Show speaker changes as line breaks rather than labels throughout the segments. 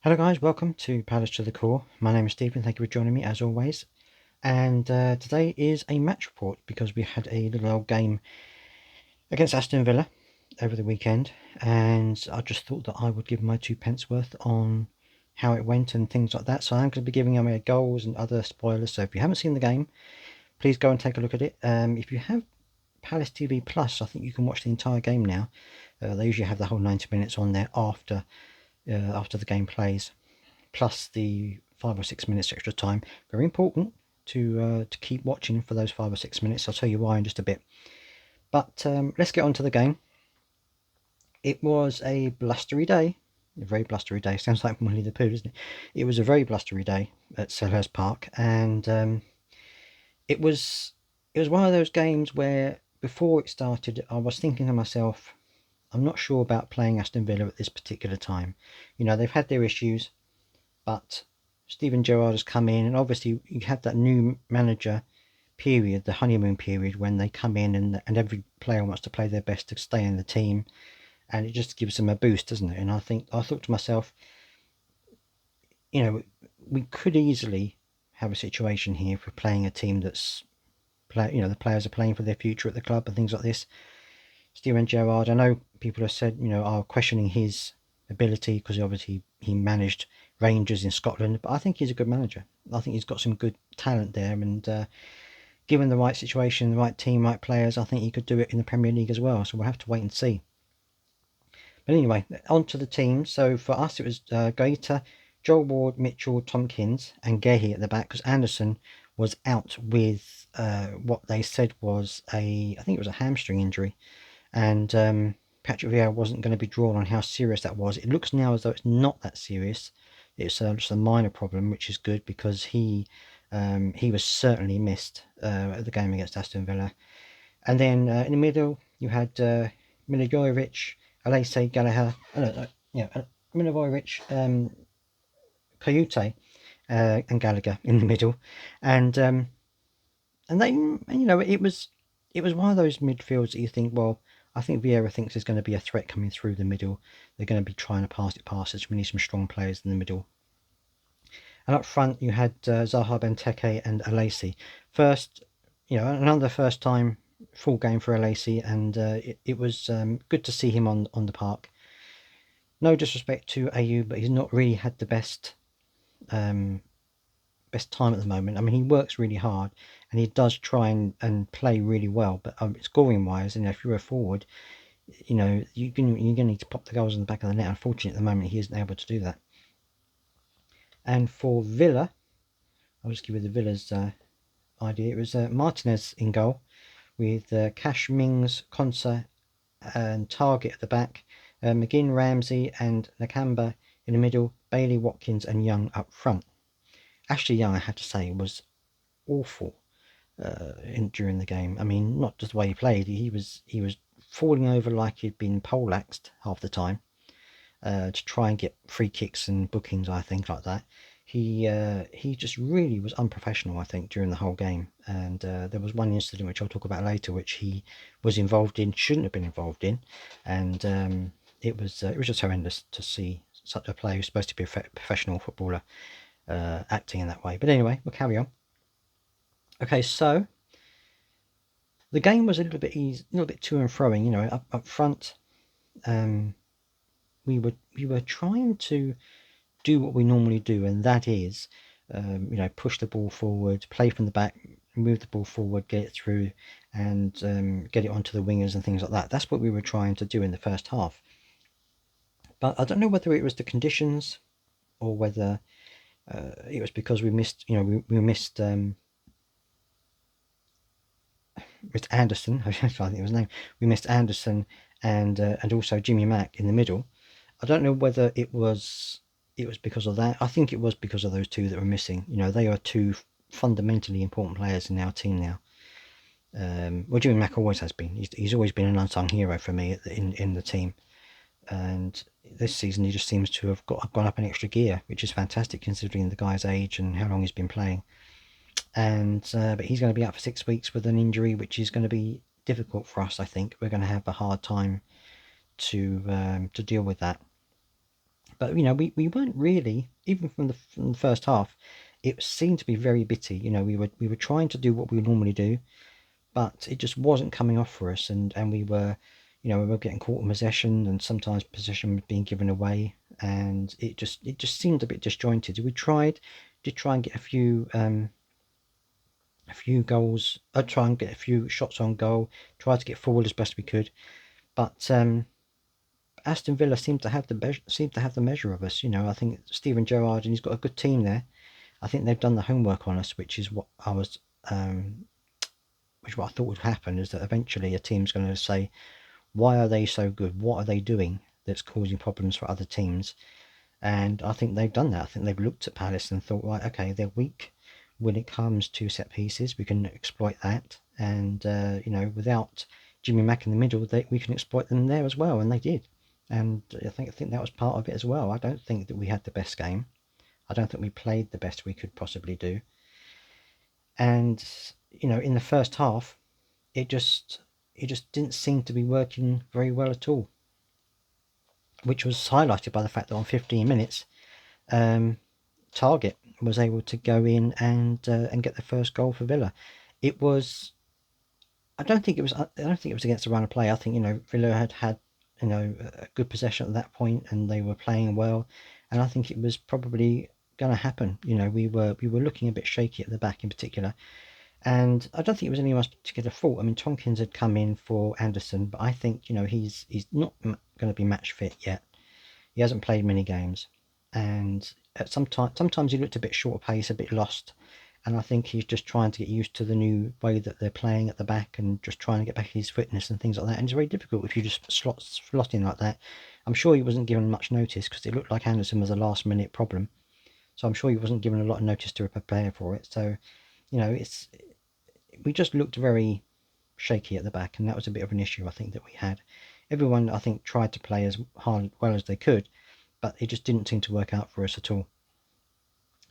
Hello guys, welcome to Palace to the Core. My name is Stephen, thank you for joining me as always. And today is a match report because we had a little old game against Aston Villa over the weekend, and I just thought that I would give my two pence worth on how it went and things like that. So I'm going to be giving away goals and other spoilers, so if you haven't seen the game, please go and take a look at it. If you have Palace TV Plus, I think you can watch the entire game now. They usually have the whole 90 minutes on there after the game plays, plus the 5 or 6 minutes extra time. Very important to keep watching for those 5 or 6 minutes. I'll tell you why in just a bit. But let's get on to the game. It was a blustery day, a very blustery day. Sounds like Winnie the Pooh, doesn't it? It was a very blustery day at Selhurst Park, and it was one of those games where before it started, I was thinking to myself, I'm not sure about playing Aston Villa at this particular time. You know, they've had their issues, but Steven Gerrard has come in, and obviously you have that new manager period, the honeymoon period, when they come in and every player wants to play their best to stay in the team, and it just gives them a boost, doesn't it? And I thought to myself, you know, we could easily have a situation here for playing a team that's the players are playing for their future at the club and things like this. Steven Gerrard, I know people have said, are questioning his ability because obviously he managed Rangers in Scotland, but I think he's a good manager. I think he's got some good talent there, and given the right situation, the right team, right players, I think he could do it in the Premier League as well. So we'll have to wait and see. But anyway, on to the team. So for us, it was Gaeta, Joel Ward, Mitchell, Tompkins, and Gehi at the back because Anderson was out with what they said was I think it was a hamstring injury, and Patrick Vieira wasn't going to be drawn on how serious that was. It looks now as though it's not that serious. It's just a minor problem, which is good because he was certainly missed at the game against Aston Villa. And then in the middle, you had Milivojevic, Alese, Gallagher, Milivojevic, Kayute, and Gallagher in the middle, and they, it was one of those midfields that you think, well, I think Vieira thinks there's going to be a threat coming through the middle. They're going to be trying to pass it past us. We need some strong players in the middle. And up front, you had Zaha Benteke and Alesi. First, another first time full game for Alesi, and it was good to see him on the park. No disrespect to AU, but he's not really had the best time at the moment. I mean, he works really hard and he does try and play really well, but scoring wise, if you're a forward, you're going to need to pop the goals in the back of the net. Unfortunately, at the moment, he isn't able to do that. And for Villa, I'll just give you the Villa's idea. It was Martinez in goal with Cash, Mings, Konsa, and Target at the back, McGinn, Ramsey, and Nakamba in the middle, Bailey, Watkins, and Young up front. Ashley Young, I have to say, was awful during the game. I mean, not just the way he played; he was falling over like he'd been poleaxed half the time to try and get free kicks and bookings. I think like that. He just really was unprofessional, I think, during the whole game. And there was one incident which I'll talk about later, which he was involved in, shouldn't have been involved in, and it was just horrendous to see such a player who's supposed to be a professional footballer acting in that way. But anyway, we'll carry on. Okay, so the game was a little bit easy, a little bit to and froing. Up front, we were trying to do what we normally do, and that is, push the ball forward, play from the back, move the ball forward, get it through, and get it onto the wingers and things like that. That's what we were trying to do in the first half. But I don't know whether it was the conditions or whether it was because we missed, we missed Mr. Anderson. I think it was his name. We missed Anderson and also Jimmy Mack in the middle. I don't know whether it was because of that. I think it was because of those two that were missing. They are two fundamentally important players in our team now. Well, Jimmy Mack always has been. He's always been an unsung hero for me in the team. And this season he just seems to have gone up an extra gear, which is fantastic considering the guy's age and how long he's been playing. And but he's going to be out for 6 weeks with an injury, which is going to be difficult for us. I think we're going to have a hard time to deal with that. But we weren't really, even from the first half, it seemed to be very bitty. We were trying to do what we normally do, but it just wasn't coming off for us, and we were getting caught in possession, and sometimes possession was being given away, and it just seemed a bit disjointed. We did try and get a few goals, try and get a few shots on goal, tried to get forward as best we could, but Aston Villa seemed to have the measure of us. I think Steven Gerrard, and he's got a good team there. I think they've done the homework on us, which is what I thought would happen, is that eventually a team's going to say, why are they so good? What are they doing that's causing problems for other teams? And I think they've done that. I think they've looked at Palace and thought, right, okay, they're weak when it comes to set pieces. We can exploit that. And, without Jimmy Mack in the middle, we can exploit them there as well. And they did. And I think that was part of it as well. I don't think that we had the best game. I don't think we played the best we could possibly do. And, in the first half, it just didn't seem to be working very well at all, which was highlighted by the fact that on 15 minutes, Target was able to go in and get the first goal for Villa. It was. I don't think it was. I don't think it was against the run of play. I think Villa had a good possession at that point, and they were playing well, and I think it was probably going to happen. We were looking a bit shaky at the back in particular. And I don't think it was anyone's particular fault. I mean, Tompkins had come in for Anderson, but I think he's not going to be match fit yet. He hasn't played many games, and sometimes he looked a bit short of pace, a bit lost. And I think he's just trying to get used to the new way that they're playing at the back, and just trying to get back his fitness and things like that. And it's very difficult if you just slot in like that. I'm sure he wasn't given much notice, because it looked like Anderson was a last minute problem. So I'm sure he wasn't given a lot of notice to prepare for it. So we just looked very shaky at the back, and that was a bit of an issue I think that we had. Everyone, I think, tried to play as well as they could, but it just didn't seem to work out for us at all.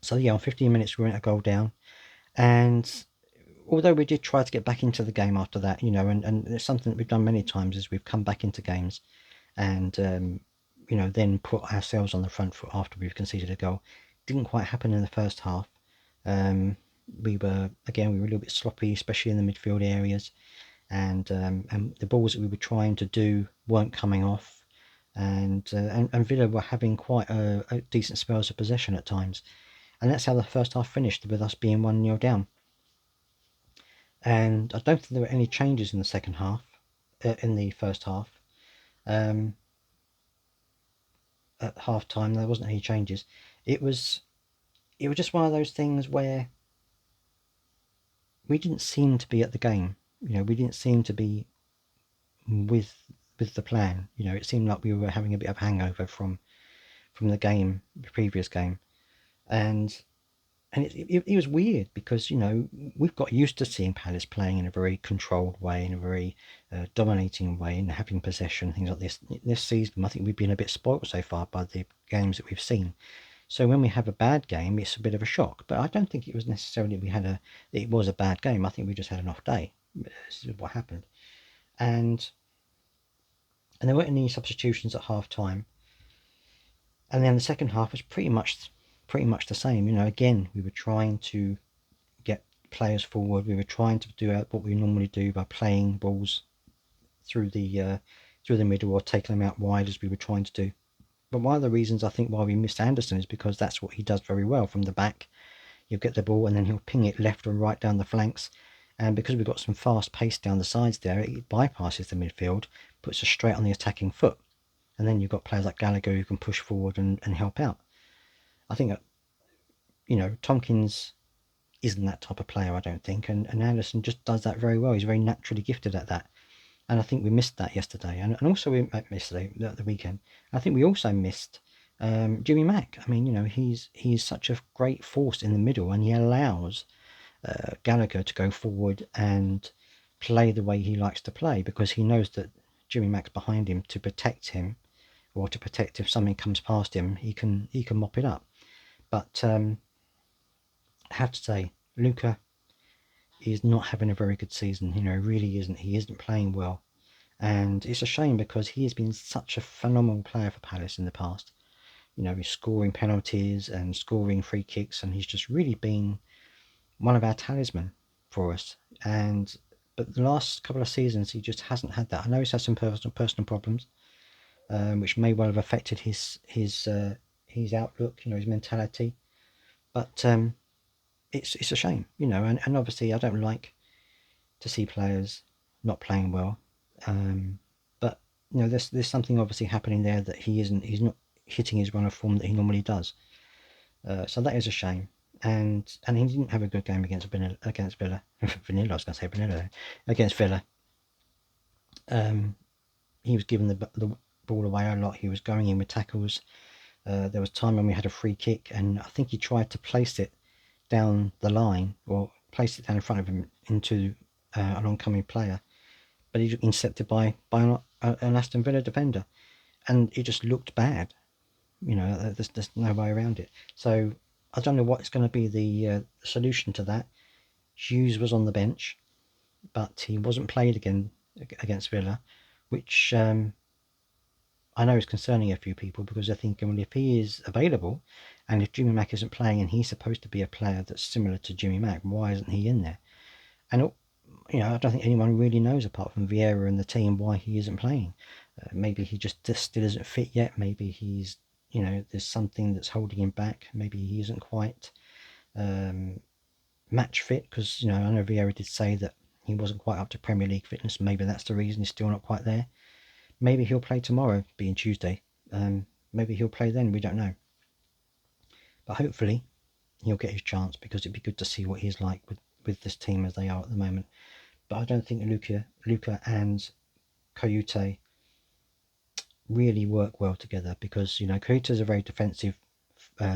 So yeah, on 15 minutes we went a goal down, and although we did try to get back into the game after that, and it's something that we've done many times, is we've come back into games and then put ourselves on the front foot after we've conceded a goal. Didn't quite happen in the first half. We were a little bit sloppy, especially in the midfield areas, and the balls that we were trying to do weren't coming off, and Villa were having quite a decent spells of possession at times, and that's how the first half finished, with us being 1-0 down. And I don't think there were any changes in the second half, in the first half. At half time, there wasn't any changes. It was just one of those things where we didn't seem to be at the game. We didn't seem to be with the plan. It seemed like we were having a bit of hangover from the previous game, and it was weird, because we've got used to seeing Palace playing in a very controlled way, in a very dominating way, and having possession, things like this. This season, I think we've been a bit spoilt so far by the games that we've seen. So when we have a bad game, it's a bit of a shock. But I don't think it was necessarily it was a bad game. I think we just had an off day. This is what happened. And there weren't any substitutions at half time. And then the second half was pretty much the same. Again, we were trying to get players forward. We were trying to do what we normally do by playing balls through the middle, or taking them out wide, as we were trying to do. But one of the reasons I think why we missed Anderson is because that's what he does very well from the back. You'll get the ball, and then he'll ping it left and right down the flanks. And because we've got some fast pace down the sides there, it bypasses the midfield, puts us straight on the attacking foot. And then you've got players like Gallagher who can push forward and help out. I think that, Tompkins isn't that type of player, I don't think. And Anderson just does that very well. He's very naturally gifted at that. And I think we missed that yesterday, and also the weekend. I think we also missed Jimmy Mack. I mean, he's such a great force in the middle, and he allows Gallagher to go forward and play the way he likes to play, because he knows that Jimmy Mack's behind him to protect him, or to protect if something comes past him, he can mop it up. But I have to say, Luca is not having a very good season. Really isn't. He isn't playing well, and it's a shame, because he has been such a phenomenal player for Palace in the past. You know, he's scoring penalties and scoring free kicks, and he's just really been one of our talisman for us. But the last couple of seasons, he just hasn't had that. I know he's had some personal problems, which may well have affected his outlook, you know, his mentality. But it's a shame, you know, and obviously I don't like to see players not playing well. But you know, there's something obviously happening there that he's not hitting his run of form that he normally does. So that is a shame. And he didn't have a good game against Villa. Vanilla, I was going to say Vanilla against Villa. He was giving the ball away a lot. He was going in with tackles. There was time when we had a free kick, and I think he tried to place it down the line, or place it down in front of him into an oncoming player, but he got intercepted by an Aston Villa defender, and it just looked bad. You know, there's no way around it. So I don't know what's going to be the solution to that. Hughes was on the bench, but he wasn't played again against Villa, which I know is concerning a few people, because they're thinking, well, if he is available and if Jimmy Mack isn't playing and he's supposed to be a player that's similar to Jimmy Mack, why isn't he in there? And you know, I don't think anyone really knows apart from Vieira and the team why he isn't playing. Maybe he just still isn't fit yet. Maybe he's, you know, there's something that's holding him back. Maybe he isn't quite match fit, because, you know, I know Vieira did say that he wasn't quite up to Premier League fitness. Maybe that's the reason he's still not quite there. Maybe he'll play tomorrow, being Tuesday. Maybe he'll play then, we don't know. But hopefully he'll get his chance, because it'd be good to see what he's like with this team as they are at the moment. But I don't think Luca and Coyote really work well together, because, you know, Coyote is a very defensive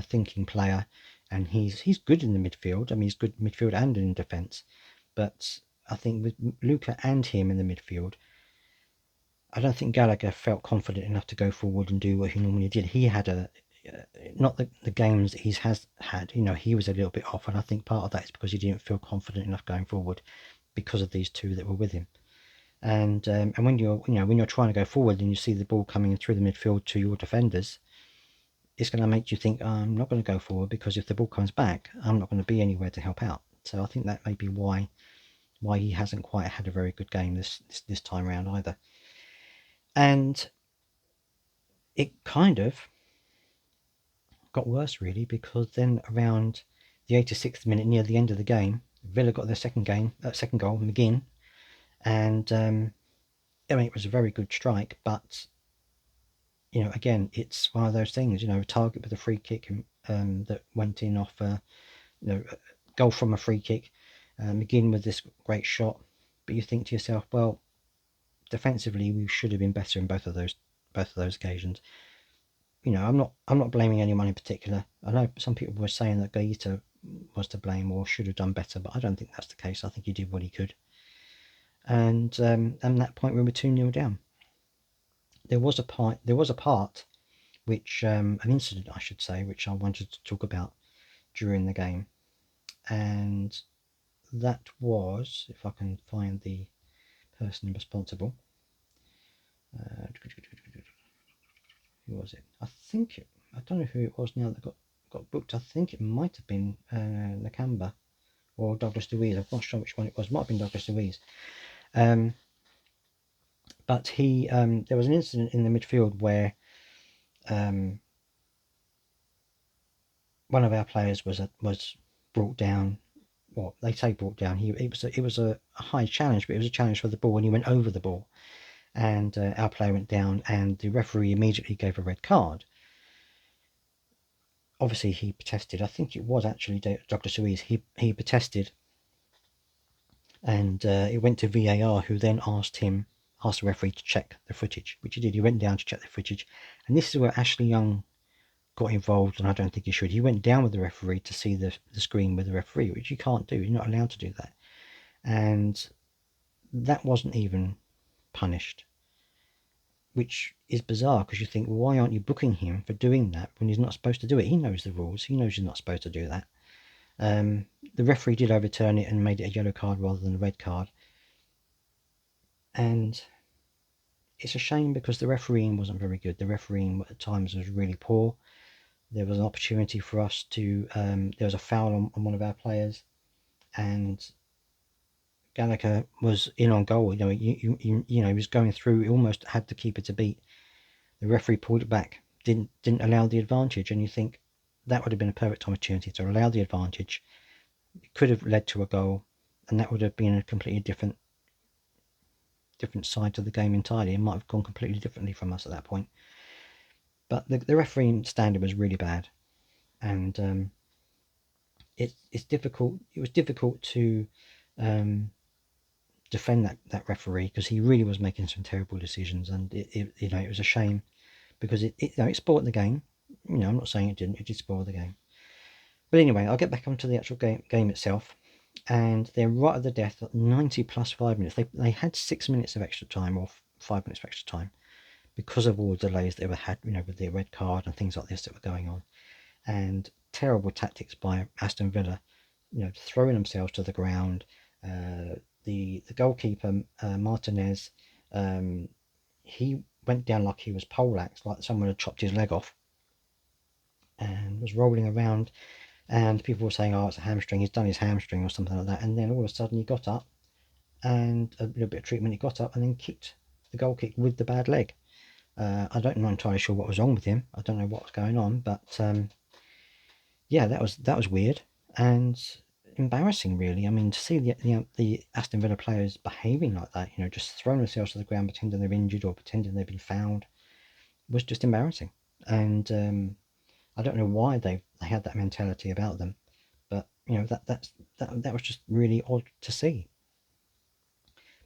thinking player, and he's good in the midfield. I mean, he's good midfield and in defence. But I think with Luca and him in the midfield, I don't think Gallagher felt confident enough to go forward and do what he normally did. He had not the games that he has had, you know, he was a little bit off, and I think part of that is because he didn't feel confident enough going forward because of these two that were with him. And when you're trying to go forward and you see the ball coming through the midfield to your defenders, it's going to make you think, oh, I'm not going to go forward, because if the ball comes back, I'm not going to be anywhere to help out. So I think that may be why he hasn't quite had a very good game this time around either. And it kind of got worse, really, because then around the 86th minute, near the end of the game, Villa got their second goal, McGinn, and I mean, it was a very good strike, but, you know, again, it's one of those things, you know, a target with a free kick that went in off, you know, a goal from a free kick, McGinn with this great shot, but you think to yourself, well, defensively we should have been better in both of those occasions. You know, I'm not blaming anyone in particular. I know some people were saying that Gaeta was to blame or should have done better, but I don't think that's the case. I think he did what he could. And that point we were 2-0 down. There was a part which an incident, I should say, which I wanted to talk about during the game, and that was, if I can find the person responsible. Who was it? I don't know who it was now that got booked. I think it might have been Nakamba or Douglas Luiz. I'm not sure which one it was. It might have been Douglas Luiz. But there was an incident in the midfield where one of our players was brought down. Well, they say brought down. It was a high challenge, but it was a challenge for the ball, and he went over the ball, and our player went down, and the referee immediately gave a red card. Obviously, he protested. I think it was actually Dr. Suisse. He protested, and it went to VAR, who then asked the referee to check the footage, which he did. He went down to check the footage, and this is where Ashley Young got involved, and I don't think he should. He went down with the referee to see the screen with the referee, which you can't do. You're not allowed to do that. And that wasn't even punished, which is bizarre, because you think, well, why aren't you booking him for doing that when he's not supposed to do it? He knows the rules. He knows he's not supposed to do that. The referee did overturn it and made it a yellow card rather than a red card. And it's a shame, because the refereeing wasn't very good. The refereeing at times was really poor. there was an opportunity for us to, there was a foul on one of our players, and Gallagher was in on goal. He was going through. He almost had the keeper to beat. The referee pulled it back. Didn't allow the advantage, and you think that would have been a perfect opportunity to allow the advantage. It could have led to a goal, and that would have been a completely different side to the game entirely. It might have gone completely differently from us at that point. But the refereeing standard was really bad, and it's difficult. It was difficult to defend that referee, because he really was making some terrible decisions, and it was a shame, because it spoiled the game. I'm not saying it didn't. It did spoil the game. But anyway, I'll get back onto the actual game itself. And they're right at the death at 90 plus 5 minutes. They had 6 minutes of extra time, or 5 minutes of extra time, because of all the delays they had, with the red card and things like this that were going on. And terrible tactics by Aston Villa, throwing themselves to the ground. The goalkeeper, Martinez, he went down like he was poleaxed, like someone had chopped his leg off, and was rolling around. And people were saying, oh, it's a hamstring, he's done his hamstring or something like that. And then all of a sudden he got up, and a little bit of treatment, he got up and then kicked the goal kick with the bad leg. I don't know entirely sure what was wrong with him. I don't know what was going on, but yeah, that was weird and embarrassing, really. I mean, to see the Aston Villa players behaving like that, just throwing themselves to the ground, pretending they're injured or pretending they've been fouled, was just embarrassing. And I don't know why they had that mentality about them, but that was just really odd to see.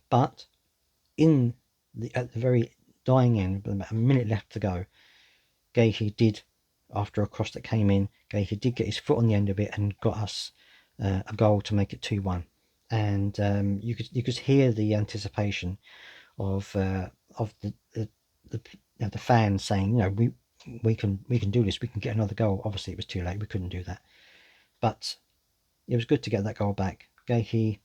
But at the very dying end, with about a minute left to go, Gahey did, after a cross that came in, Gahey did get his foot on the end of it and got us a goal to make it 2-1. And you could hear the anticipation of the fans saying, we can do this, we can get another goal. Obviously it was too late, we couldn't do that, but it was good to get that goal back. Gahey,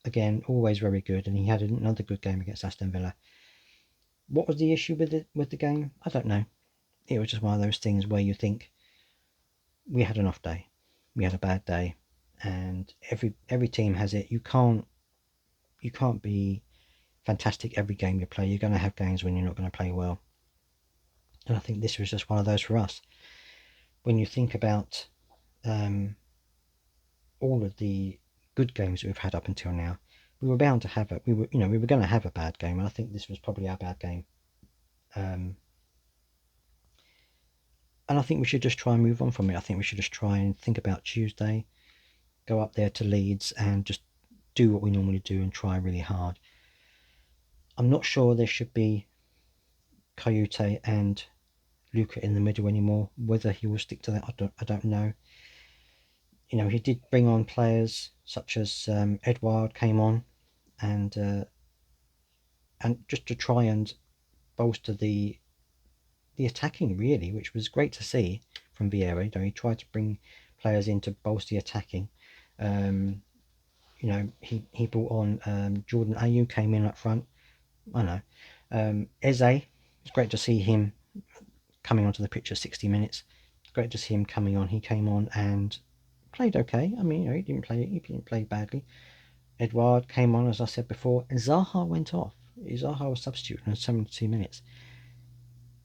again, always very good, and he had another good game against Aston Villa. What was the issue with the game? I don't know. It was just one of those things where you think, we had an off day, we had a bad day, and every team has it. You can't be fantastic every game you play. You're going to have games when you're not going to play well, and I think this was just one of those for us. When you think about all of the good games that we've had up until now, we were bound to have it. We were going to have a bad game, and I think this was probably our bad game. And I think we should just try and move on from it. I think we should just try and think about Tuesday, go up there to Leeds and just do what we normally do and try really hard. I'm not sure there should be Kayute and Luca in the middle anymore. Whether he will stick to that, I don't know. He did bring on players such as Edouard came on, and just to try and bolster the attacking, really, which was great to see from Vieira. He tried to bring players in to bolster the attacking. He brought on Jordan Ayew, came in up front. I know. Eze, it's great to see him coming onto the pitch at 60 minutes. It's great to see him coming on. He came on and played okay. I mean, he didn't play badly. Edouard came on, as I said before, and Zaha went off. Zaha was substituted in 72 minutes.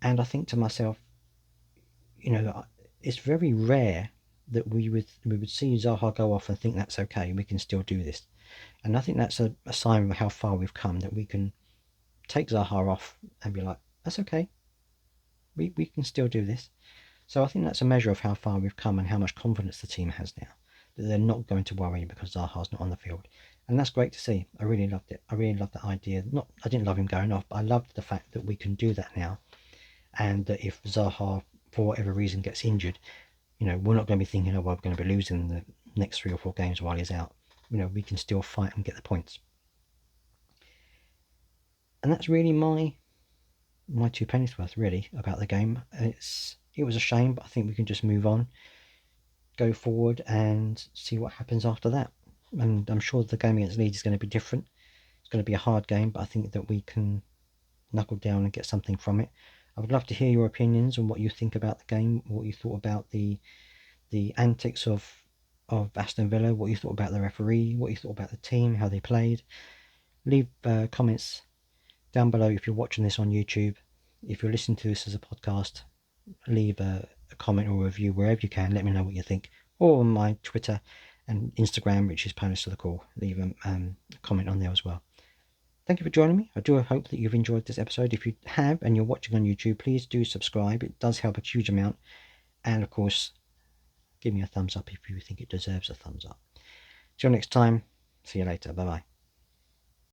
And I think to myself, it's very rare that we would see Zaha go off and think that's okay, we can still do this. And I think that's a sign of how far we've come, that we can take Zaha off and be like, that's okay, we can still do this. So I think that's a measure of how far we've come and how much confidence the team has now, that they're not going to worry because Zaha's not on the field. And that's great to see. I really loved it. I really loved that idea. I didn't love him going off, but I loved the fact that we can do that now, and that if Zaha, for whatever reason, gets injured, we're not going to be thinking, oh, well, we're going to be losing the next 3 or 4 games while he's out. We can still fight and get the points. And that's really my 2 pennies worth, really, about the game. It was a shame, but I think we can just move on, go forward, and see what happens after that. And I'm sure the game against Leeds is going to be different. It's going to be a hard game, but I think that we can knuckle down and get something from it. I would love to hear your opinions on what you think about the game, what you thought about the antics of Aston Villa, what you thought about the referee, what you thought about the team, how they played. Leave comments down below if you're watching this on YouTube. If you're listening to this as a podcast, leave a comment or a review wherever you can. Let me know what you think. Or on my Twitter and Instagram, which is Palace to the Core. Leave a comment on there as well. Thank you for joining me. I do hope that you've enjoyed this episode. If you have and you're watching on YouTube, please do subscribe. It does help a huge amount. And of course, give me a thumbs up if you think it deserves a thumbs up. Till next time, see you later. Bye bye.